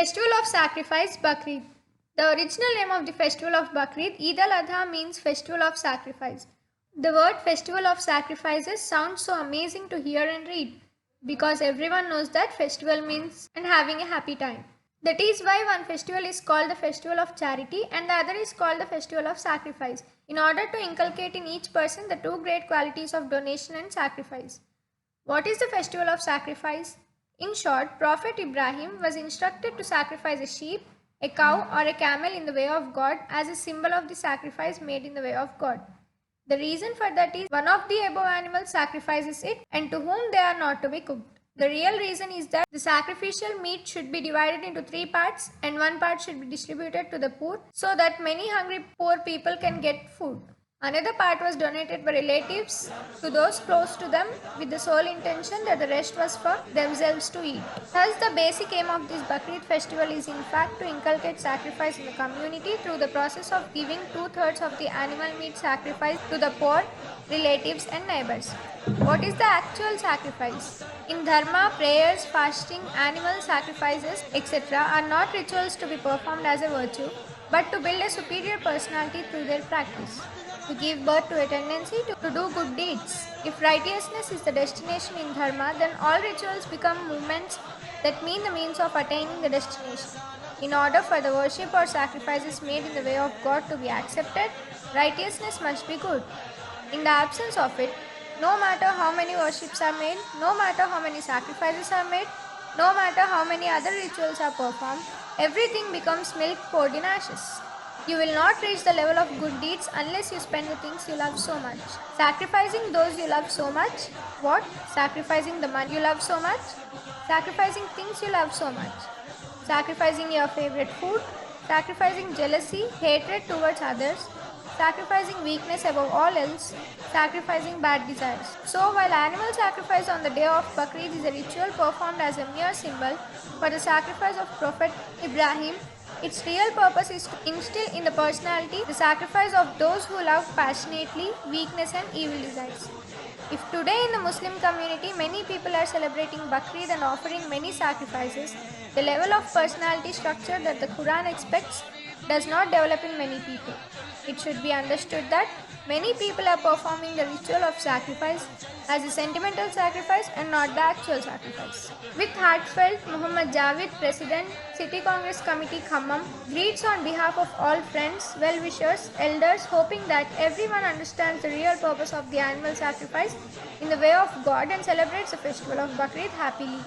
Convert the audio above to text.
Festival of Sacrifice, Bakrid. The original name of the festival of Bakrid, Eid-al-adha, means festival of sacrifice. The word festival of sacrifices sounds so amazing to hear and read because everyone knows that festival means and having a happy time. That is why one festival is called the festival of charity and the other is called the festival of sacrifice, in order to inculcate in each person the two great qualities of donation and sacrifice. What is the festival of sacrifice? In short, Prophet Ibrahim was instructed to sacrifice a sheep, a cow, or a camel in the way of God as a symbol of the sacrifice made in the way of God. The reason for that is one of the above animals sacrifices it and to whom they are not to be cooked. The real reason is that the sacrificial meat should be divided into 3 parts and 1 part should be distributed to the poor so that many hungry poor people can get food. Another part was donated by relatives to those close to them with the sole intention that the rest was for themselves to eat. Thus, the basic aim of this Bakrid festival is in fact to inculcate sacrifice in the community through the process of giving 2/3 of the animal meat sacrifice to the poor, relatives and neighbors. What is the actual sacrifice? In Dharma, prayers, fasting, animal sacrifices, etc. are not rituals to be performed as a virtue, but to build a superior personality through their practice, to give birth to a tendency to do good deeds. If righteousness is the destination in Dharma, then all rituals become movements that mean the means of attaining the destination. In order for the worship or sacrifices made in the way of God to be accepted, righteousness must be good. In the absence of it, no matter how many worships are made, no matter how many sacrifices are made, no matter how many other rituals are performed, everything becomes milk poured in ashes. You will not reach the level of good deeds unless you spend the things you love so much. Sacrificing those you love so much. What? Sacrificing the money you love so much? Sacrificing things you love so much. Sacrificing your favorite food. Sacrificing jealousy, hatred towards others. Sacrificing weakness above all else. Sacrificing bad desires. So while animal sacrifice on the day of Bakrid is a ritual performed as a mere symbol for the sacrifice of Prophet Ibrahim, its real purpose is to instill in the personality the sacrifice of those who love passionately, weakness and evil desires. If today in the Muslim community many people are celebrating Bakrid and offering many sacrifices, the level of personality structure that the Quran expects does not develop in many people. It should be understood that many people are performing the ritual of sacrifice as a sentimental sacrifice and not the actual sacrifice. With heartfelt, Mohammed Javeed, President, City Congress Committee, Khammam, greets on behalf of all friends, well-wishers, elders, hoping that everyone understands the real purpose of the animal sacrifice in the way of God and celebrates the festival of Bakrid happily.